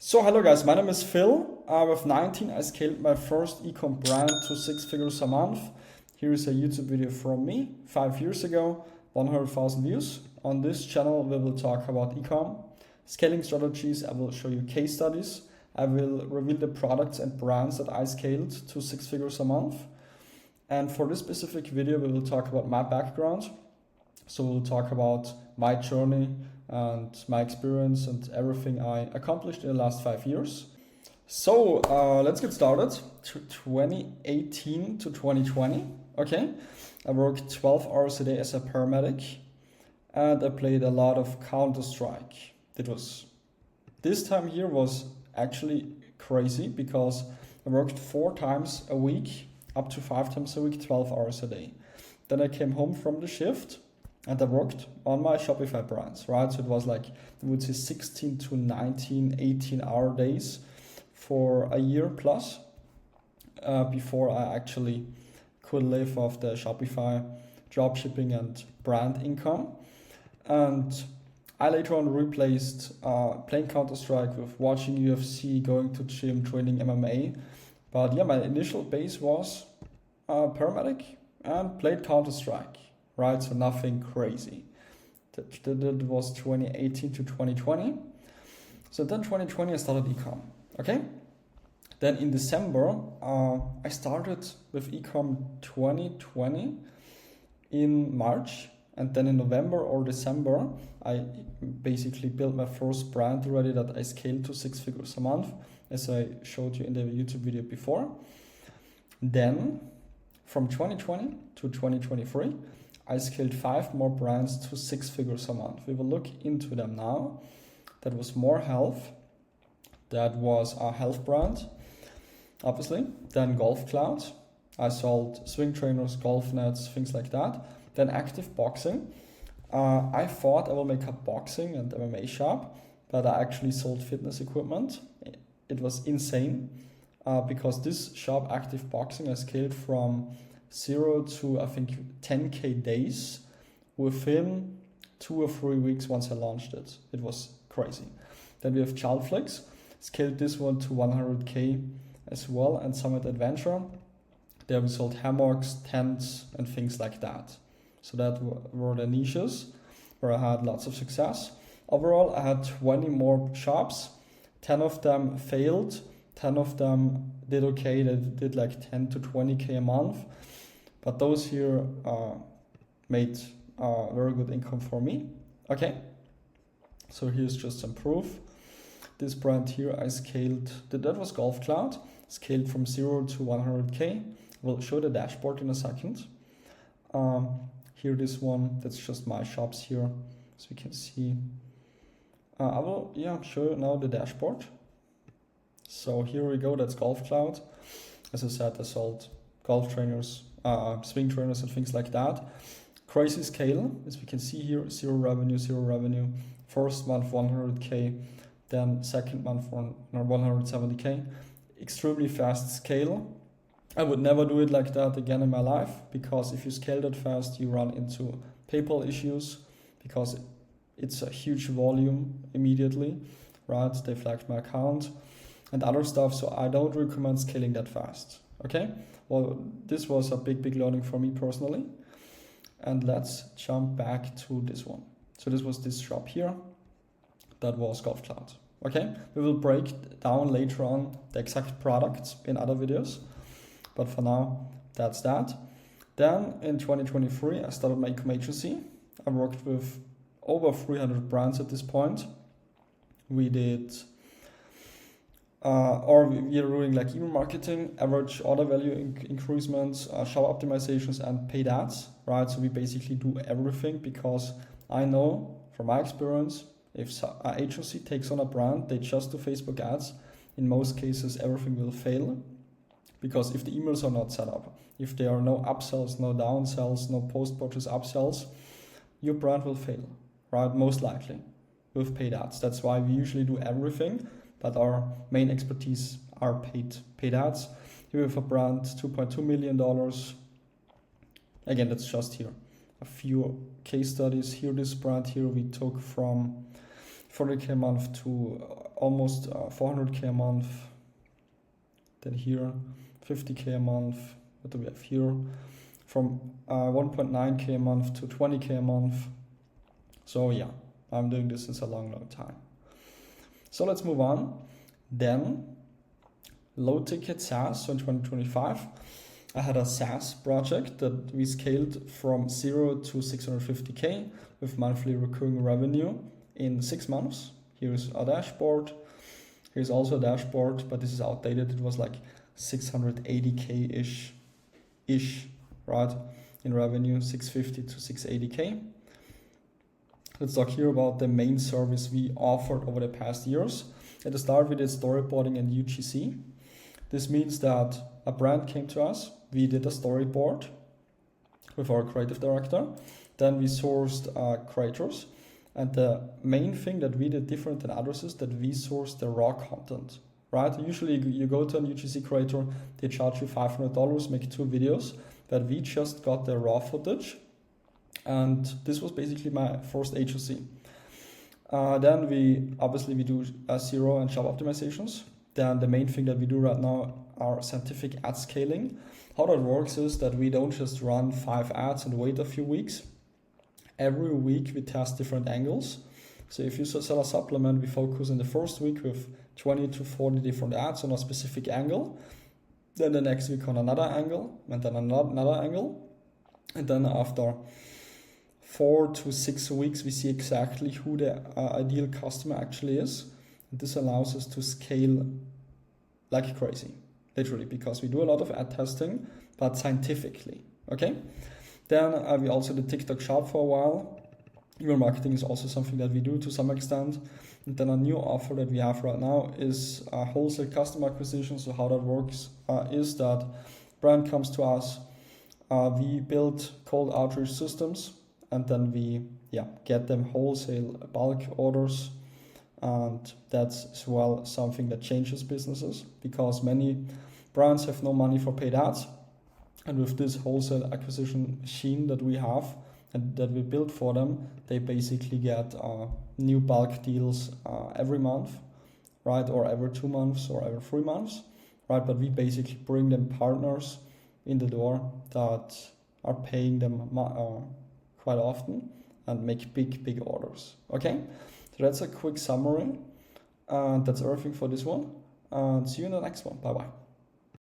So hello guys, my name is Phil. With 19 I scaled my first ecom brand to 6 figures a month. Here is a YouTube video from me 5 years ago, 100,000 views. On this channel we will talk about ecom, scaling strategies, I will show you case studies, I will reveal the products and brands that I scaled to 6 figures a month. And for this specific video we will talk about my background. So we'll talk about my journey and my experience and everything I accomplished in the last 5 years. So let's get started. 2018 to 2020, okay? I worked 12 hours a day as a paramedic and I played a lot of Counter-Strike. This time here was actually crazy because I worked 4 times a week, up to 5 times a week, 12 hours a day. Then I came home from the shift and I worked on my Shopify brands, right? So it was like, I would say 16 to 19, 18-hour days for a year plus before I actually could live off the Shopify dropshipping and brand income. And I later on replaced playing Counter-Strike with watching UFC, going to gym, training MMA. But yeah, my initial base was paramedic and played Counter-Strike. Right, so nothing crazy. That was 2018 to 2020. So then 2020 I started ecom, okay? Then in December, I started with ecom 2020 in March. And then in November or December, I basically built my first brand already that I scaled to 6 figures a month, as I showed you in the YouTube video before. Then from 2020 to 2023, I scaled 5 more brands to 6 figures a month. We will look into them now. That was More Health. That was a health brand, obviously. Then 𝐥𝐢𝐭. I sold swing trainers, golf nets, things like that. Then Active Boxing. I thought I will make a boxing and MMA shop, but I actually sold fitness equipment. It was insane because this shop, Active Boxing, I scaled from 0 to I think 10k days within 2 or 3 weeks once I launched it. It was crazy. Then we have Childflix, scaled this one to 100k as well, and Summit Adventure. There we sold hammocks, tents, and things like that. So that were the niches where I had lots of success. Overall, I had 20 more shops. 10 of them failed. 10 of them did okay. They did like 10 to 20k a month. But those here made very good income for me. Okay, so here's just some proof. This brand here I scaled, that was 𝐥𝐢𝐭, scaled from 0 to 100k. We'll show the dashboard in a second. Here this one, that's just my shops here, so you can see. I will show you now the dashboard. So here we go, that's 𝐥𝐢𝐭. As I said, I sold golf trainers, swing trainers and things like that. Crazy scale, as we can see here, zero revenue. First month 100k, then second month 170k. Extremely fast scale. I would never do it like that again in my life, because if you scale that fast you run into PayPal issues, because it's a huge volume immediately, right? They flagged my account and other stuff, so I don't recommend scaling that fast. Okay, well, this was a big learning for me personally. And let's jump back to this one. So this was this shop here. That was 𝐥𝐢𝐭. Okay, we will break down later on the exact products in other videos. But for now, that's that. Then in 2023, I started my Ecom agency. I worked with over 300 brands at this point. We did we are doing like email marketing, average order value increasements, shop optimizations, and paid ads, right? So we basically do everything, because I know from my experience, if an agency takes on a brand, they just do Facebook ads, in most cases everything will fail, because if the emails are not set up, if there are no upsells, no downsells, no post-purchase upsells, your brand will fail, right? Most likely with paid ads. That's why we usually do everything. But our main expertise are paid ads. Here we have a brand, $2.2 million. Again, that's just here. A few case studies. Here, this brand here we took from 40k a month to almost 400k a month. Then here 50k a month. What do we have here? From 1.9k a month to 20k a month. So yeah, I'm doing this since a long time. So let's move on. Then low ticket SaaS. So in 2025, I had a SaaS project that we scaled from 0 to 650k with monthly recurring revenue in 6 months. Here's a dashboard. Here's also a dashboard, but this is outdated. It was like 680k ish, right? In revenue, 650 to 680k. Let's talk here about the main service we offered over the past years. At the start, we did storyboarding and UGC. This means that a brand came to us. We did a storyboard with our creative director. Then we sourced creators. And the main thing that we did different than others is that we sourced the raw content, right? Usually you go to an UGC creator, they charge you $500, make 2 videos, but we just got the raw footage. And this was basically my first agency. Then we do SEO and shop optimizations. Then the main thing that we do right now are scientific ad scaling. How that works is that we don't just run 5 ads and wait a few weeks. Every week we test different angles. So if you sell a supplement, we focus in the first week with 20 to 40 different ads on a specific angle. Then the next week on another angle, and then another angle. And then after 4 to 6 weeks, we see exactly who the ideal customer actually is. And this allows us to scale like crazy, literally, because we do a lot of ad testing, but scientifically, okay? Then we also did TikTok Shop for a while. Email marketing is also something that we do to some extent. And then a new offer that we have right now is wholesale customer acquisition. So how that works is that brand comes to us, we build cold outreach systems, and then we get them wholesale bulk orders. And that's as well something that changes businesses, because many brands have no money for paid ads. And with this wholesale acquisition machine that we have and that we built for them, they basically get new bulk deals every month, right? Or every 2 months or every 3 months, right? But we basically bring them partners in the door that are paying them quite often and make big orders, okay? So that's a quick summary. And that's everything for this one. And see you in the next one. Bye-bye.